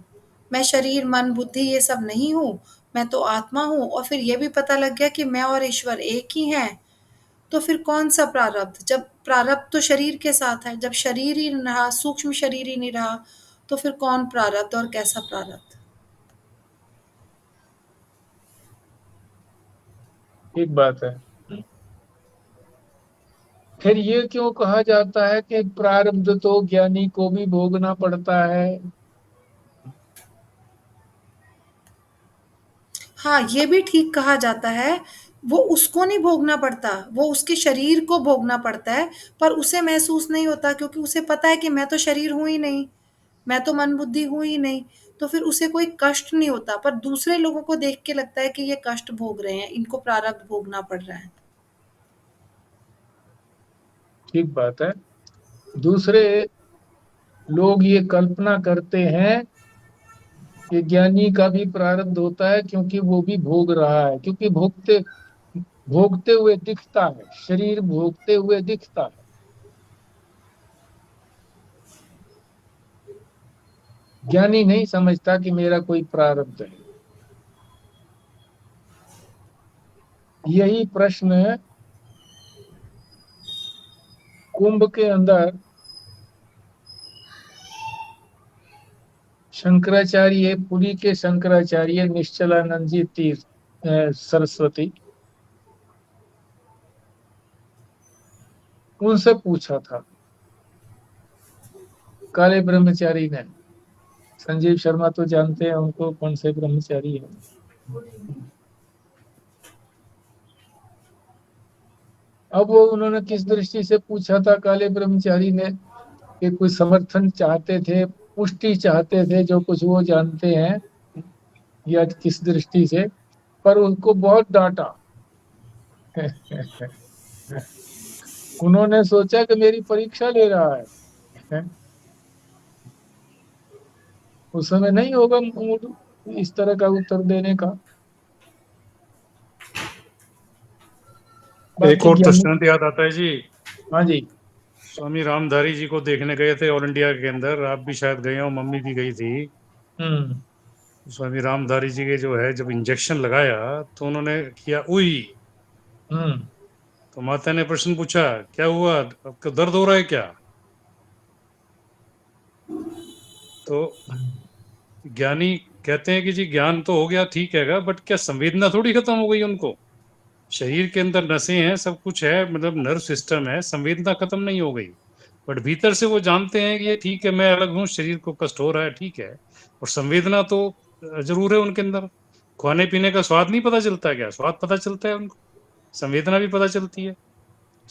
मैं शरीर मन बुद्धि ये सब नहीं हूँ, मैं तो आत्मा हूँ। और फिर ये भी पता लग गया कि मैं और ईश्वर एक ही हैं। तो फिर कौन सा प्रारब्ध, जब प्रारब्ध तो शरीर के साथ है, जब शरीर ही नहीं रहा, सूक्ष्म शरीर ही नहीं रहा, तो फिर कौन प्रारब्ध और कैसा प्रारब्ध? ठीक बात है। फिर ये क्यों कहा जाता है कि प्रारब्ध तो ज्ञानी को भी भोगना पड़ता है? हाँ, ये भी ठीक कहा जाता है। वो उसको नहीं भोगना पड़ता, वो उसके शरीर को भोगना पड़ता है, पर उसे महसूस नहीं होता, क्योंकि उसे पता है कि मैं तो शरीर हूँ ही नहीं, मैं तो मन बुद्धि हूँ ही नहीं। तो फिर उसे कोई कष्ट नहीं होता, पर दूसरे लोगों को देख के लगता है कि ये कष्ट भोग रहे हैं, इनको प्रारब्ध भोगना पड़ रहा है। ठीक बात है। दूसरे लोग ये कल्पना करते हैं कि ज्ञानी का भी प्रारब्ध होता है, क्योंकि वो भी भोग रहा है, क्योंकि भोगते भोगते हुए दिखता है, शरीर भोगते हुए दिखता है। ज्ञानी नहीं समझता कि मेरा कोई प्रारब्ध है। यही प्रश्न कुंभ के अंदर शंकराचार्य, पुरी के शंकराचार्य निश्चलानंद जी तीर्थ सरस्वती, उनसे पूछा था काले ब्रह्मचारी ने। संजीव शर्मा तो जानते हैं उनको, कौन से ब्रह्मचारी है। अब वो उन्होंने किस दृष्टि से पूछा था काले ब्रह्मचारी ने, कि कोई समर्थन चाहते थे, पुष्टि चाहते थे, जो कुछ वो जानते हैं, या किस दृष्टि से, पर उनको बहुत डांटा। उन्होंने सोचा कि मेरी परीक्षा ले रहा है। उस समय नहीं होगा मूड इस तरह का उत्तर देने का। एक बाकी और ज्ञानी, दृष्टांत याद आता है जी। हाँ जी, स्वामी रामधारी जी को देखने गए थे ऑल इंडिया के अंदर, आप भी शायद गए हो, मम्मी भी गई थी। हम्म, स्वामी रामधारी जी के जो है, जब इंजेक्शन लगाया तो उन्होंने किया उई, हम्म, तो माता ने प्रश्न पूछा, क्या हुआ, आपको दर्द हो रहा है क्या? तो ज्ञानी कहते हैं कि जी ज्ञान तो हो गया, ठीक है, बट क्या संवेदना थोड़ी खत्म हो गई उनको? शरीर के अंदर नसें हैं, सब कुछ है, मतलब नर्व सिस्टम है, संवेदना खत्म नहीं हो गई। बट भीतर से वो जानते हैं कि ये ठीक है, मैं अलग हूँ, शरीर को कष्ट हो रहा है, ठीक है, और संवेदना तो जरूर है उनके अंदर। खाने पीने का स्वाद नहीं पता चलता क्या? स्वाद पता चलता है उनको, संवेदना भी पता चलती है।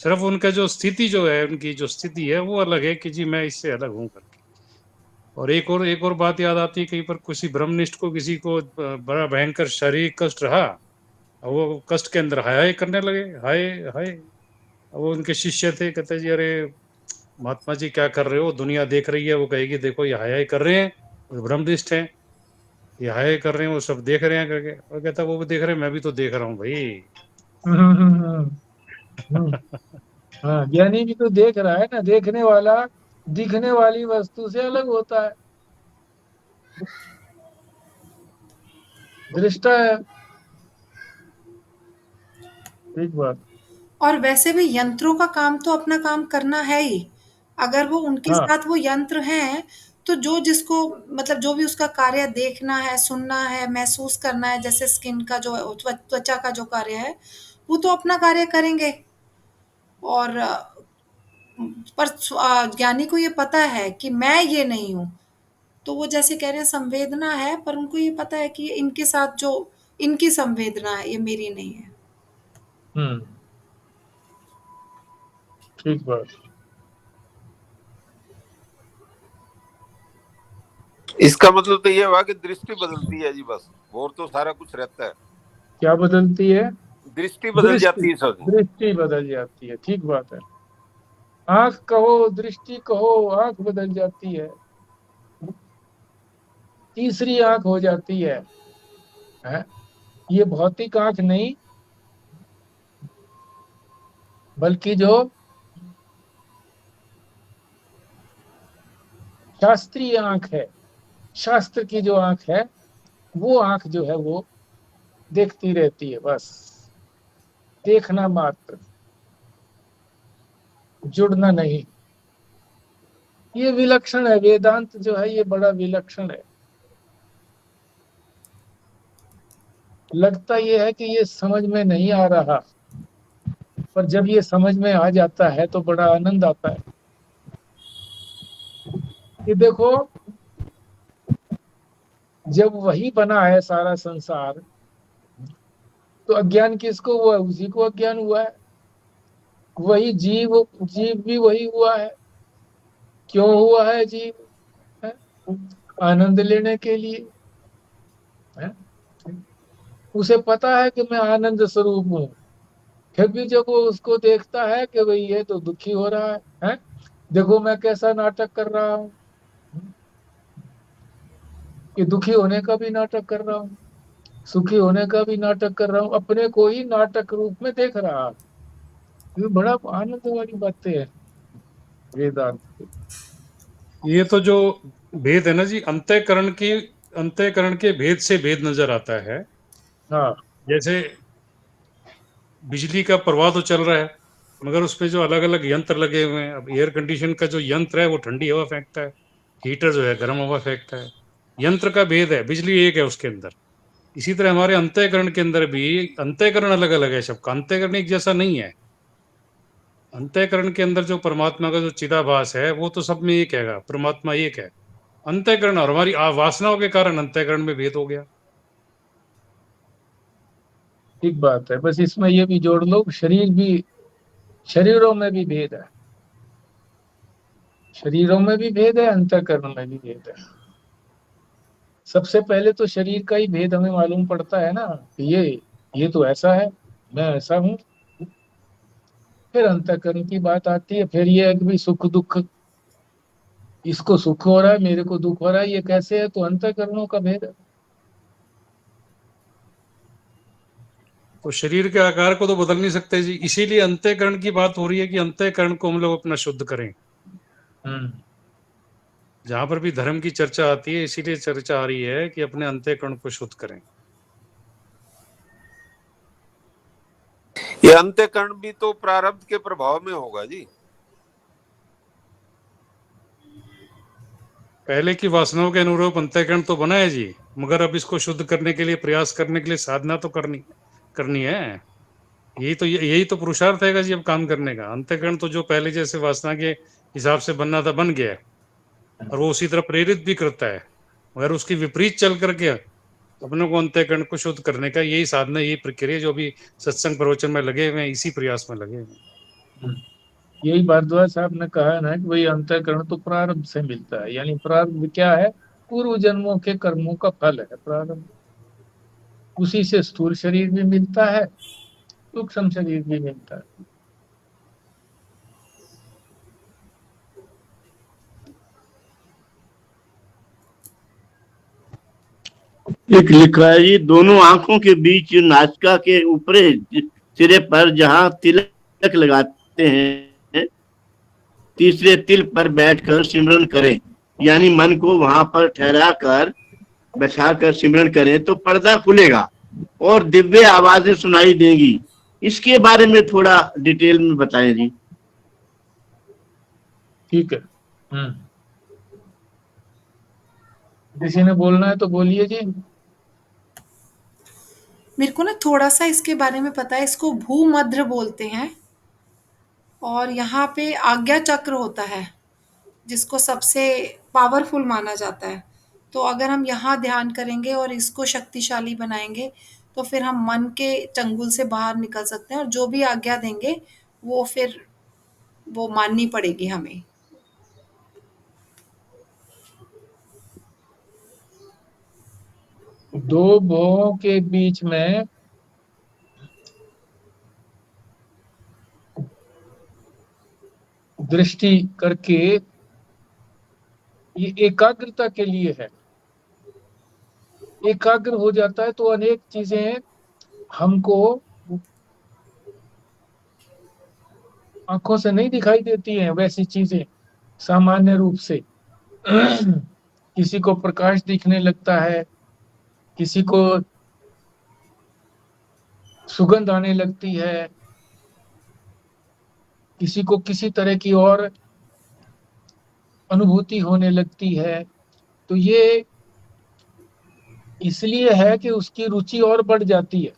सिर्फ उनका जो स्थिति जो है, उनकी जो स्थिति है वो अलग है कि जी मैं इससे अलग हूँ करके। और एक और बात याद आती है, कहीं पर किसी ब्रह्मनिष्ठ को किसी को बड़ा भयंकर शारीरिक कष्ट रहा, और वो कष्ट के अंदर हाय हाय करने लगे, हाय हाय। वो उनके शिष्य थे, कहते जी अरे महात्मा जी क्या कर रहे हो, दुनिया देख रही है। वो कहेगी देखो ये हाय हाय कर रहे हैं, वो ब्रह्मनिष्ठ हैं, ये हाय कर रहे हैं, वो सब देख रहे हैं करके। और कहता वो भी देख रहे हैं, मैं भी तो देख रहा हूँ भाई। हम्म, हम्म, हम्म। हाँ, ज्ञानी भी तो देख रहा है ना, देखने वाला दिखने वाली वस्तु से अलग होता है, दृष्टा है। ठीक बात। और वैसे भी यंत्रों का काम तो अपना काम करना है ही। अगर वो उनके हाँ, साथ वो यंत्र हैं, तो जो जिसको मतलब जो भी उसका कार्य देखना है, सुनना है, महसूस करना है, जैसे स्किन का जो त्वचा का जो कार्य है, वो तो अपना कार्य करेंगे। और पर ज्ञानी को ये पता है कि मैं ये नहीं हूँ। तो वो जैसे कह रहे हैं संवेदना है, पर उनको ये पता है कि ये इनके साथ जो इनकी संवेदना है, ये मेरी नहीं है। हम्म, ठीक बात। इसका मतलब तो ये हुआ कि दृष्टि बदलती है जी, बस और तो सारा कुछ रहता है। क्या बदलती है? दृष्टि बदल दृष्टि, जाती है सब। दृष्टि बदल जाती है, ठीक बात है। आंख कहो, दृष्टि कहो, आंख बदल जाती है, तीसरी आंख हो जाती है? ये भौतिक आंख नहीं, बल्कि जो शास्त्रीय आंख है, शास्त्र की जो आंख है, वो आंख जो है वो देखती रहती है, बस देखना मात्र, जुड़ना नहीं। ये विलक्षण है, वेदांत जो है ये बड़ा विलक्षण है। लगता ये है कि ये समझ में नहीं आ रहा, पर जब ये समझ में आ जाता है तो बड़ा आनंद आता है। ये देखो, जब वही बना है सारा संसार, तो अज्ञान किसको हुआ है? उसी को अज्ञान हुआ है। वही जीव, जीव भी वही हुआ है। क्यों हुआ है जीव? है? आनंद लेने के लिए, है? उसे पता है कि मैं आनंद स्वरूप हूँ, फिर भी जब वो उसको देखता है कि भाई ये तो दुखी हो रहा है? देखो मैं कैसा नाटक कर रहा हूँ, कि दुखी होने का भी नाटक कर रहा हूँ, सुखी होने का भी नाटक कर रहा हूँ, अपने को ही नाटक रूप में देख रहा हूँ। ये बड़ा आनंद वाली बातें हैं वेदांत की। ये तो जो भेद है ना जी, अंतःकरण के भेद से भेद नजर आता है। हाँ, जैसे बिजली का प्रवाह तो चल रहा है, मगर उसमें जो अलग अलग यंत्र लगे हुए हैं। अब एयर कंडीशन का जो यंत्र है वो ठंडी हवा फेंकता है, हीटर जो है गर्म हवा फेंकता है। यंत्र का भेद है, बिजली एक है उसके अंदर। इसी तरह हमारे अंतःकरण के अंदर भी अंतःकरण अलग अलग है, सबका अंतःकरण एक जैसा नहीं है। अंतःकरण के अंदर जो परमात्मा का जो चिदाभास है वो तो सब में एक है, परमात्मा एक है। अंतःकरण और हमारी वासनाओं के कारण अंतःकरण में भेद हो गया। ठीक बात है। बस इसमें ये भी जोड़ लो, शरीर भी, शरीरों में भी भेद है, शरीरों में भी भेद है, अंतःकरण में भी भेद है। सबसे पहले तो शरीर का ही भेद हमें मालूम पड़ता है ना, कि ये तो ऐसा है, मैं ऐसा हूँ। फिर अंतःकरण की बात आती है, फिर ये है कि भाई सुख दुख, इसको सुख हो रहा है, मेरे को दुख हो रहा है, ये कैसे है? तो अंतःकरणों का भेद है। तो शरीर के आकार को तो बदल नहीं सकते जी, इसीलिए अंतःकरण की बात हो रही है कि अंतःकरण को हम लोग अपना शुद्ध करें। हम्म, जहां पर भी धर्म की चर्चा आती है, इसीलिए चर्चा आ रही है कि अपने अंतःकरण को शुद्ध करें। ये अंत्यकरण भी तो प्रारब्ध के प्रभाव में होगा जी। पहले की वासनाओं के अनुरूप अंतःकरण तो बना है जी, मगर अब इसको शुद्ध करने के लिए, प्रयास करने के लिए साधना तो करनी करनी है। यही तो पुरुषार्थ है जी अब काम करने का। अंतःकरण तो जो पहले जैसे वासना के हिसाब से बनना था बन गया है, और वो उसी तरह प्रेरित भी करता है। मगर उसकी विपरीत चल करके अपने को अंतःकरण को शुद्ध करने का यही साधना, यही प्रक्रिया जो भी सत्संग प्रवचन में लगे हुए हैं, इसी प्रयास में लगे हुए हैं। यही भारद्वाज साहब ने कहा ना कि भाई अंतःकरण तो प्रारब्ध से मिलता है, यानी प्रारब्ध क्या है? पूर्व जन्मों के कर्मों का फल है प्रारब्ध। उसी से स्थूल शरीर भी मिलता है, सूक्ष्म शरीर भी मिलता है। एक लिखा है जी, दोनों आंखों के बीच नासिका के ऊपरी सिरे पर जहां तिलक लगाते हैं, तीसरे तिल पर बैठकर सिमरन करें, यानी मन को वहां पर ठहरा कर बैठाकर सिमरन करें तो पर्दा खुलेगा और दिव्य आवाजें सुनाई देंगी। इसके बारे में थोड़ा डिटेल में बताएं जी। ठीक है। किसी ने बोलना है तो बोलिए जी। मेरे को ना थोड़ा सा इसके बारे में पता है, इसको भूमध्य बोलते हैं और यहाँ पे आज्ञा चक्र होता है जिसको सबसे पावरफुल माना जाता है। तो अगर हम यहाँ ध्यान करेंगे और इसको शक्तिशाली बनाएंगे तो फिर हम मन के चंगुल से बाहर निकल सकते हैं और जो भी आज्ञा देंगे वो फिर वो माननी पड़ेगी हमें। दो भवों के बीच में दृष्टि करके ये एकाग्रता के लिए है। एकाग्र हो जाता है तो अनेक चीजें हमको आंखों से नहीं दिखाई देती हैं, वैसी चीजें सामान्य रूप से। किसी को प्रकाश दिखने लगता है, किसी को सुगंध आने लगती है, किसी को किसी तरह की और अनुभूति होने लगती है। तो ये इसलिए है कि उसकी रुचि और बढ़ जाती है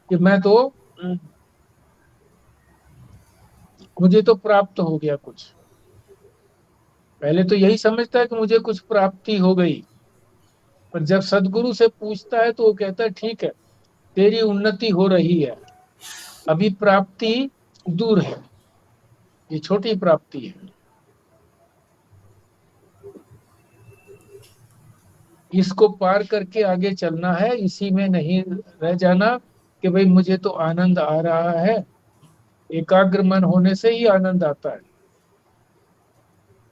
कि मुझे तो प्राप्त हो गया कुछ। पहले तो यही समझता है कि मुझे कुछ प्राप्ति हो गई, पर जब सदगुरु से पूछता है तो वो कहता है ठीक है, तेरी उन्नति हो रही है, अभी प्राप्ति दूर है, ये छोटी प्राप्ति है। इसको पार करके आगे चलना है, इसी में नहीं रह जाना कि भाई मुझे तो आनंद आ रहा है। एकाग्र मन होने से ही आनंद आता है,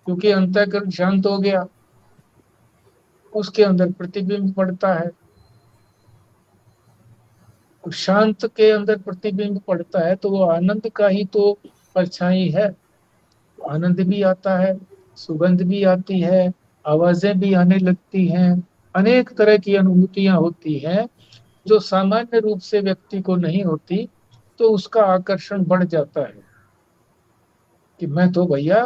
क्योंकि अंतःकरण शांत हो गया, उसके अंदर प्रतिबिंब पड़ता है। तो शांत के अंदर प्रतिबिंब पड़ता है तो वो आनंद का ही तो परछाई है। आनंद भी आता है, सुगंध भी आती है, आवाजें भी आने लगती हैं, अनेक तरह की अनुभूतियां होती हैं जो सामान्य रूप से व्यक्ति को नहीं होती। तो उसका आकर्षण बढ़ जाता है कि मैं तो भैया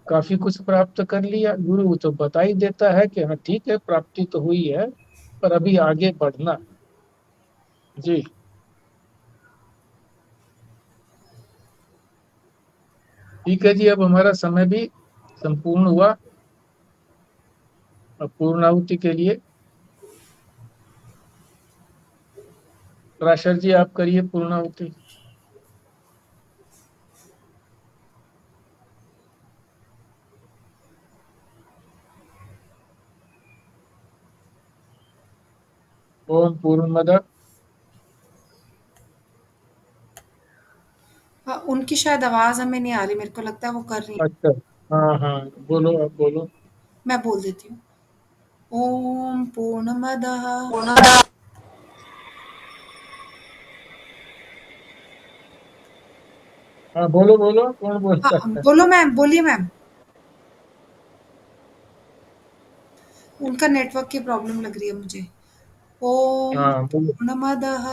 काफी कुछ प्राप्त कर लिया। गुरु तो बता ही देता है कि हाँ ठीक है, प्राप्ति तो हुई है, पर अभी आगे बढ़ना है। जी ठीक है जी, अब हमारा समय भी संपूर्ण हुआ। अब पूर्णाहुति के लिए पराशर जी आप करिए पूर्णाहुति। ओम पूर्णमद। हाँ, उनकी शायद आवाज हमें नहीं आ रही, मेरे को लगता है वो कर रही है। अच्छा, हाँ हाँ, बोलो, आप बोलो। मैं बोल देती हूँ। ओम पूर्णमदः हाँ बोलो बोलो, कौन हाँ, बोलता है? बोलो मैम, बोलिए मैम। उनका नेटवर्क की प्रॉब्लम लग रही है मुझे। ओम हाँ बोलो। पूर्णमदः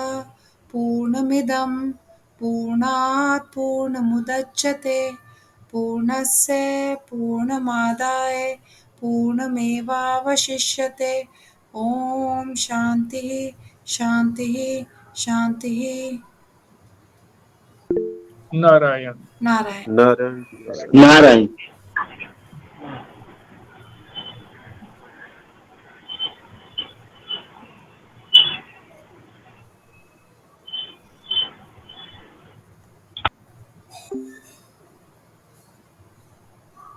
पूर्णमिदं पूर्णात् पूर्णमुदच्यते पूर्णस्य पूर्णमादाय पूर्णमेवावशिष्यते। ओम शांतिः शांतिः शांतिः। नारायण। नारायण। नारायण। नारायण।